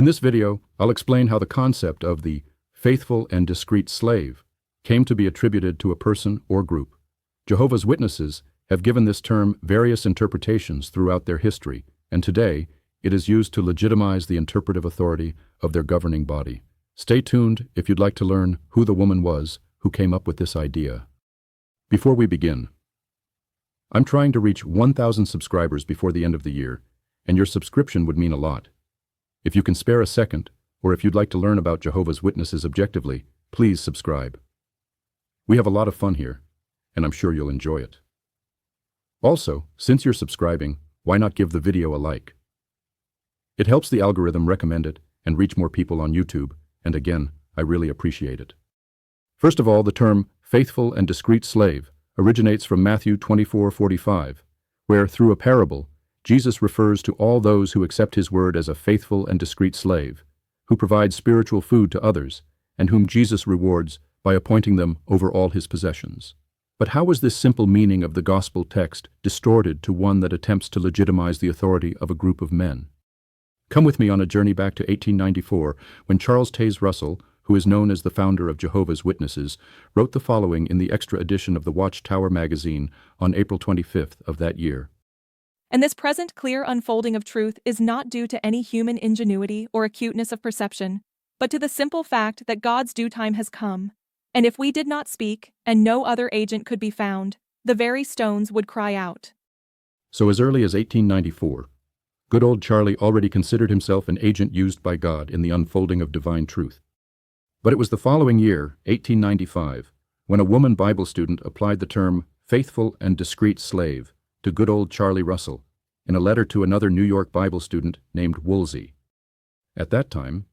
this video, I'll explain how the concept of the faithful and discreet slave came to be attributed to a person or group. Jehovah's Witnesses have given this term various interpretations throughout their history, and today it is used to legitimize the interpretive authority of their governing body. Stay tuned if you'd like to learn who the woman was who came up with this idea. Before we begin, I'm trying to reach 1,000 subscribers before the end of the year, and your subscription would mean a lot. If you can spare a second, or if you'd like to learn about Jehovah's Witnesses objectively, please subscribe. We have a lot of fun here, and I'm sure you'll enjoy it. Also, since you're subscribing, why not give the video a like? It helps the algorithm recommend it and reach more people on YouTube, and again, I really appreciate it. First of all, the term faithful and discreet slave originates from Matthew 24:45, where, through a parable, Jesus refers to all those who accept his word as a faithful and discreet slave, who provides spiritual food to others, and whom Jesus rewards by appointing them over all his possessions. But how is this simple meaning of the gospel text distorted to one that attempts to legitimize the authority of a group of men? Come with me on a journey back to 1894, when Charles Taze Russell, who is known as the founder of Jehovah's Witnesses, wrote the following in the extra edition of the Watchtower magazine on April 25th of that year. And this present clear unfolding of truth is not due to any human ingenuity or acuteness of perception, but to the simple fact that God's due time has come. And if we did not speak, and no other agent could be found, the very stones would cry out. So as early as 1894, good old Charlie already considered himself an agent used by God in the unfolding of divine truth. But it was the following year, 1895, when a woman Bible student applied the term faithful and discreet slave to good old Charlie Russell in a letter to another New York Bible student named Woolsey. At that time,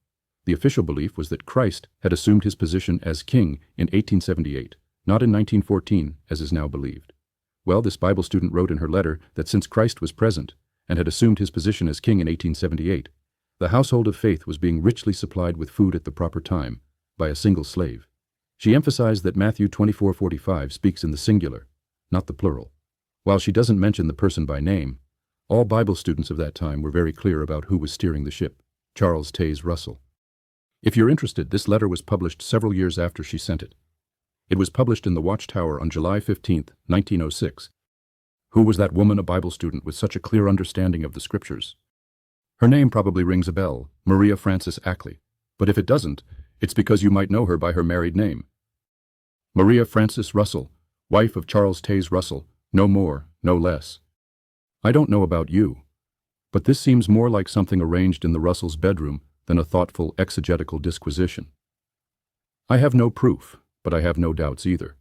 the official belief was that Christ had assumed his position as king in 1878, not in 1914, as is now believed. Well, this Bible student wrote in her letter that since Christ was present and had assumed his position as king in 1878, the household of faith was being richly supplied with food at the proper time by a single slave. She emphasized that Matthew 24:45 speaks in the singular, not the plural. While she doesn't mention the person by name, all Bible students of that time were very clear about who was steering the ship: Charles Taze Russell. If you're interested, this letter was published several years after she sent it. It was published in the Watchtower on July 15, 1906. Who was that woman, a Bible student with such a clear understanding of the Scriptures? Her name probably rings a bell, Maria Frances Ackley. But if it doesn't, it's because you might know her by her married name. Maria Frances Russell, wife of Charles Taze Russell, no more, no less. I don't know about you, but this seems more like something arranged in the Russells' bedroom than a thoughtful exegetical disquisition. I have no proof, but I have no doubts either.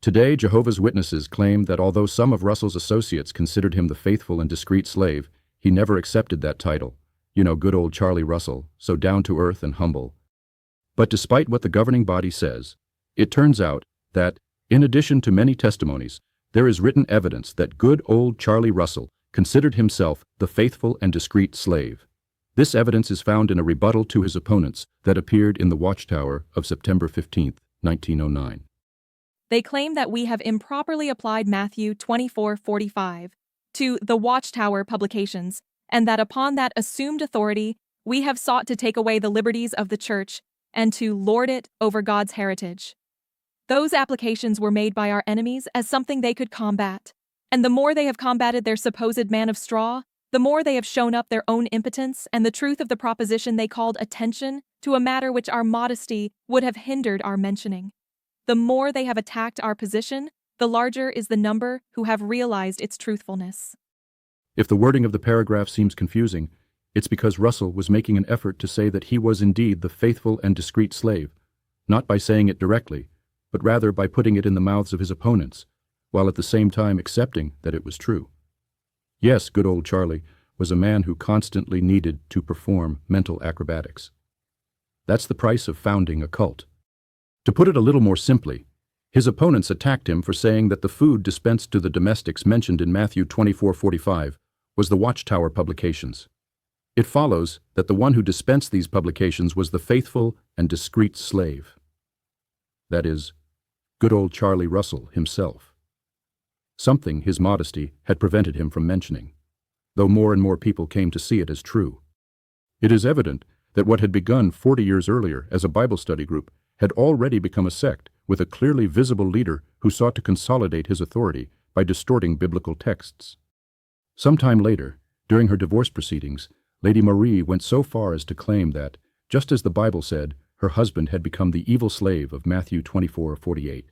Today, Jehovah's Witnesses claim that although some of Russell's associates considered him the faithful and discreet slave, he never accepted that title. You know, good old Charlie Russell, so down to earth and humble. But despite what the governing body says, it turns out that, in addition to many testimonies, there is written evidence that good old Charlie Russell considered himself the faithful and discreet slave. This evidence is found in a rebuttal to his opponents that appeared in the Watchtower of September 15, 1909. They claim that we have improperly applied Matthew 24:45 to the Watchtower publications, and that upon that assumed authority, we have sought to take away the liberties of the Church and to lord it over God's heritage. Those applications were made by our enemies as something they could combat, and the more they have combated their supposed man of straw, the more they have shown up their own impotence and the truth of the proposition they called attention to a matter which our modesty would have hindered our mentioning. The more they have attacked our position, the larger is the number who have realized its truthfulness. If the wording of the paragraph seems confusing, it's because Russell was making an effort to say that he was indeed the faithful and discreet slave, not by saying it directly, but rather by putting it in the mouths of his opponents, while at the same time accepting that it was true. Yes, good old Charlie was a man who constantly needed to perform mental acrobatics. That's the price of founding a cult. To put it a little more simply, his opponents attacked him for saying that the food dispensed to the domestics mentioned in Matthew 24:45 was the Watchtower publications. It follows that the one who dispensed these publications was the faithful and discreet slave. That is, good old Charlie Russell himself. Something his modesty had prevented him from mentioning, though more and more people came to see it as true. It is evident that what had begun 40 years earlier as a Bible study group had already become a sect with a clearly visible leader who sought to consolidate his authority by distorting biblical texts. Sometime later, during her divorce proceedings, Lady Marie went so far as to claim that, just as the Bible said, her husband had become the evil slave of Matthew 24:48.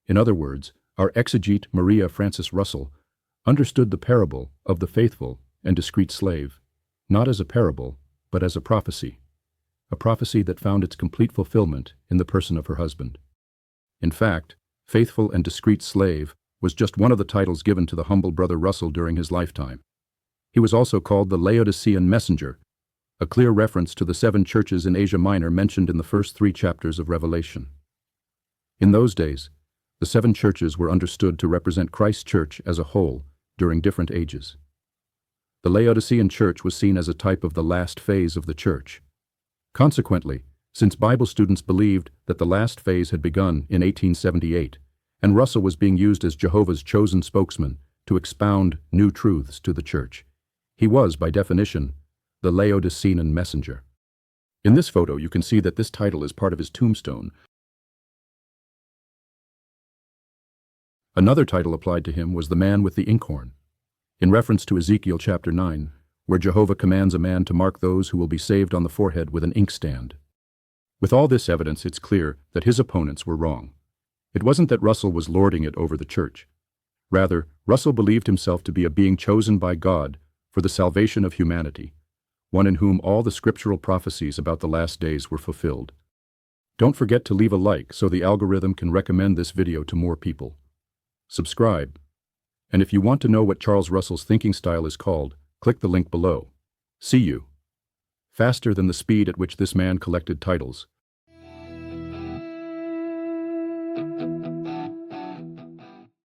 In other words, our exegete Maria Frances Russell understood the parable of the faithful and discreet slave, not as a parable, but as a prophecy that found its complete fulfillment in the person of her husband. In fact, faithful and discreet slave was just one of the titles given to the humble brother Russell during his lifetime. He was also called the Laodicean messenger, a clear reference to the 7 churches in Asia Minor mentioned in the first 3 chapters of Revelation. In those days, the 7 churches were understood to represent Christ's church as a whole during different ages. The Laodicean church was seen as a type of the last phase of the church. Consequently, since Bible students believed that the last phase had begun in 1878, and Russell was being used as Jehovah's chosen spokesman to expound new truths to the church, he was, by definition, the Laodicean messenger. In this photo, you can see that this title is part of his tombstone. Another title applied to him was the man with the inkhorn, in reference to Ezekiel chapter 9, where Jehovah commands a man to mark those who will be saved on the forehead with an inkstand. With all this evidence, it's clear that his opponents were wrong. It wasn't that Russell was lording it over the church. Rather, Russell believed himself to be a being chosen by God for the salvation of humanity, one in whom all the scriptural prophecies about the last days were fulfilled. Don't forget to leave a like so the algorithm can recommend this video to more people. Subscribe. And if you want to know what Charles Russell's thinking style is called, click the link below. See you. Faster than the speed at which this man collected titles.